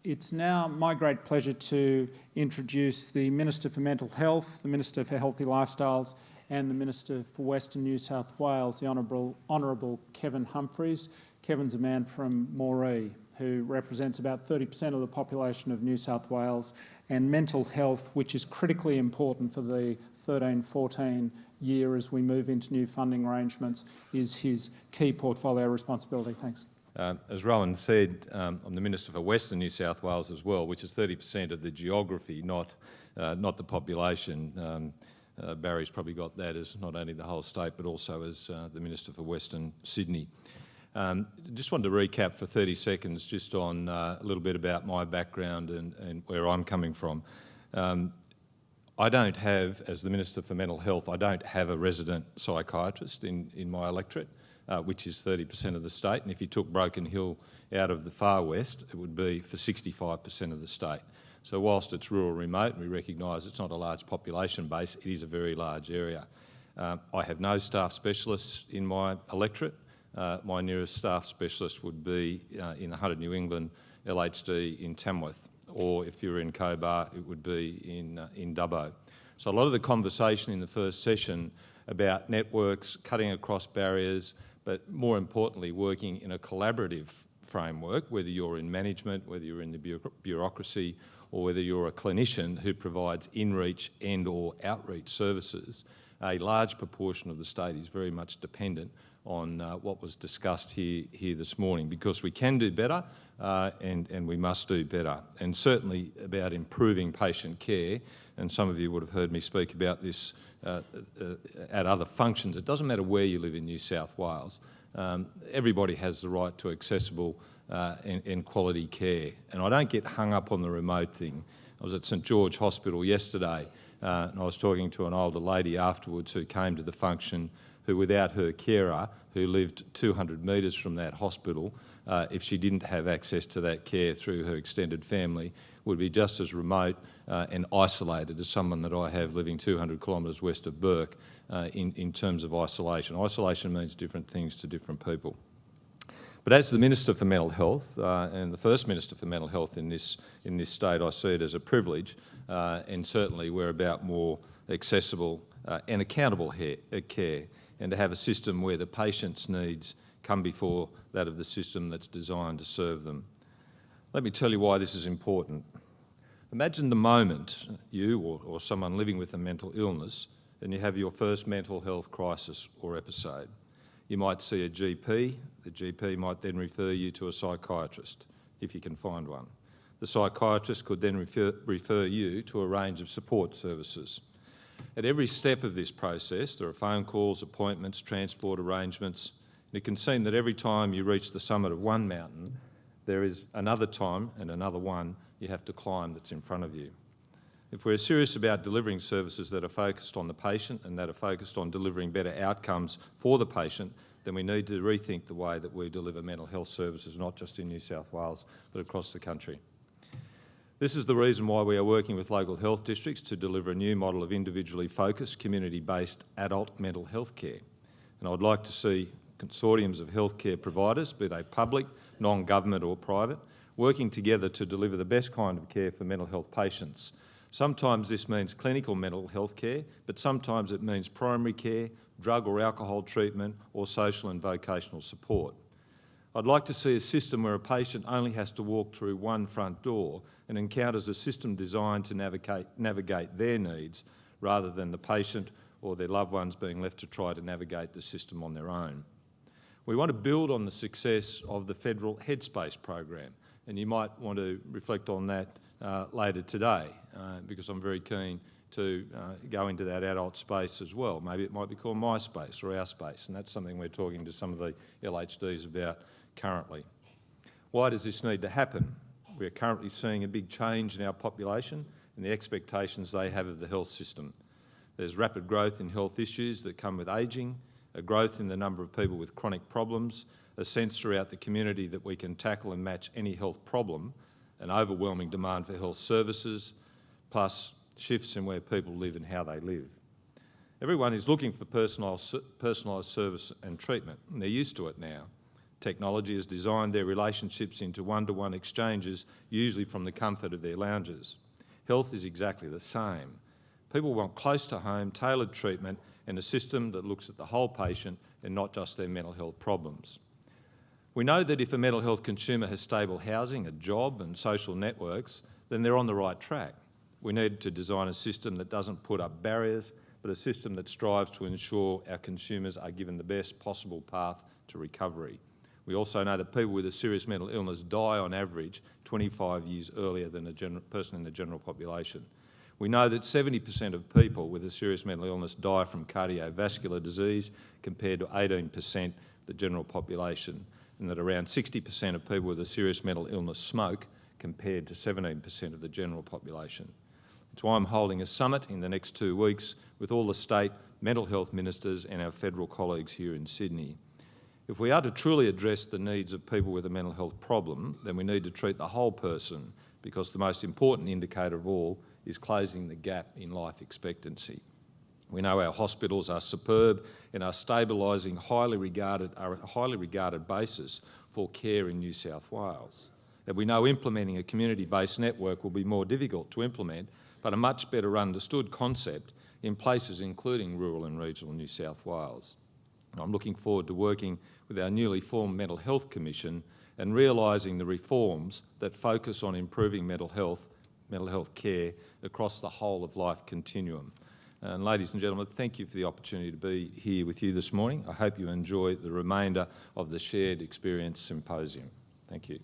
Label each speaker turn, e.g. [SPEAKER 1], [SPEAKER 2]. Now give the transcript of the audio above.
[SPEAKER 1] It's now my great pleasure to introduce the Minister for Mental Health, the Minister for Healthy Lifestyles and the Minister for Western New South Wales, the Honourable Kevin Humphries. Kevin's a man from Moree who represents about 30% of the population of New South Wales, and mental health, which is critically important for the 13-14 year as we move into new funding arrangements, is his key portfolio responsibility. Thanks.
[SPEAKER 2] As Rowan said, I'm the Minister for Western New South Wales as well, which is 30% of the geography, not the population. Barry's probably got that as not only the whole state but also as the Minister for Western Sydney. Just wanted to recap for 30 seconds just on a little bit about my background and where I'm coming from. I don't have, as the Minister for Mental Health, I don't have a resident psychiatrist in my electorate, which is 30% of the state. And if you took Broken Hill out of the far west, it would be for 65% of the state. So whilst it's rural remote, and we recognise it's not a large population base, it is a very large area. I have no staff specialists in my electorate. My nearest staff specialist would be in the Hunt of New England LHD in Tamworth, or if you're in Cobar, it would be in Dubbo. So a lot of the conversation in the first session about networks, cutting across barriers, but more importantly, working in a collaborative framework, whether you're in management, whether you're in the bureaucracy, or whether you're a clinician who provides in-reach and or outreach services, a large proportion of the state is very much dependent on what was discussed here this morning, because we can do better and we must do better, and certainly about improving patient care. And some of you would have heard me speak about this at other functions. It doesn't matter where you live in New South Wales. Everybody has the right to accessible and quality care. And I don't get hung up on the remote thing. I was at St George Hospital yesterday and I was talking to an older lady afterwards who came to the function who, without her carer, who lived 200 metres from that hospital, if she didn't have access to that care through her extended family, would be just as remote and isolated as someone that I have living 200 kilometres west of Burke in terms of isolation. Isolation means different things to different people. But as the Minister for Mental Health and the first Minister for Mental Health in this state, I see it as a privilege, and certainly we're about more accessible and accountable care, and to have a system where the patient's needs come before that of the system that's designed to serve them. Let me tell you why this is important. Imagine the moment you or someone living with a mental illness and you have your first mental health crisis or episode. You might see a GP. The GP might then refer you to a psychiatrist, if you can find one. The psychiatrist could then refer you to a range of support services. At every step of this process, there are phone calls, appointments, transport arrangements. And it can seem that every time you reach the summit of one mountain, there is another time and another one you have to climb that's in front of you. If we're serious about delivering services that are focused on the patient and that are focused on delivering better outcomes for the patient, then we need to rethink the way that we deliver mental health services, not just in New South Wales, but across the country. This is the reason why we are working with local health districts to deliver a new model of individually focused, community-based adult mental health care. And I would like to see consortiums of healthcare providers, be they public, non-government or private, working together to deliver the best kind of care for mental health patients. Sometimes this means clinical mental health care, but sometimes it means primary care, drug or alcohol treatment, or social and vocational support. I'd like to see a system where a patient only has to walk through one front door and encounters a system designed to navigate their needs, rather than the patient or their loved ones being left to try to navigate the system on their own. We want to build on the success of the federal Headspace program, and you might want to reflect on that later today, because I'm very keen to go into that adult space as well. Maybe it might be called My Space or Our Space, and that's something we're talking to some of the LHDs about currently. Why does this need to happen? We're currently seeing a big change in our population and the expectations they have of the health system. There's rapid growth in health issues that come with ageing, a growth in the number of people with chronic problems, a sense throughout the community that we can tackle and match any health problem, an overwhelming demand for health services, plus shifts in where people live and how they live. Everyone is looking for personalised service and treatment, and they're used to it now. Technology has designed their relationships into one-to-one exchanges, usually from the comfort of their lounges. Health is exactly the same. People want close to home, tailored treatment and a system that looks at the whole patient and not just their mental health problems. We know that if a mental health consumer has stable housing, a job and social networks, then they're on the right track. We need to design a system that doesn't put up barriers, but a system that strives to ensure our consumers are given the best possible path to recovery. We also know that people with a serious mental illness die on average 25 years earlier than a person in the general population. We know that 70% of people with a serious mental illness die from cardiovascular disease compared to 18% of the general population, and that around 60% of people with a serious mental illness smoke compared to 17% of the general population. That's why I'm holding a summit in the next 2 weeks with all the state mental health ministers and our federal colleagues here in Sydney. If we are to truly address the needs of people with a mental health problem, then we need to treat the whole person, because the most important indicator of all is closing the gap in life expectancy. We know our hospitals are superb and are stabilising a highly regarded basis for care in New South Wales. And we know implementing a community-based network will be more difficult to implement, but a much better understood concept in places including rural and regional New South Wales. I'm looking forward to working with our newly formed Mental Health Commission and realising the reforms that focus on improving mental health care across the whole of life continuum. And ladies and gentlemen, thank you for the opportunity to be here with you this morning. I hope you enjoy the remainder of the Shared Experience Symposium. Thank you.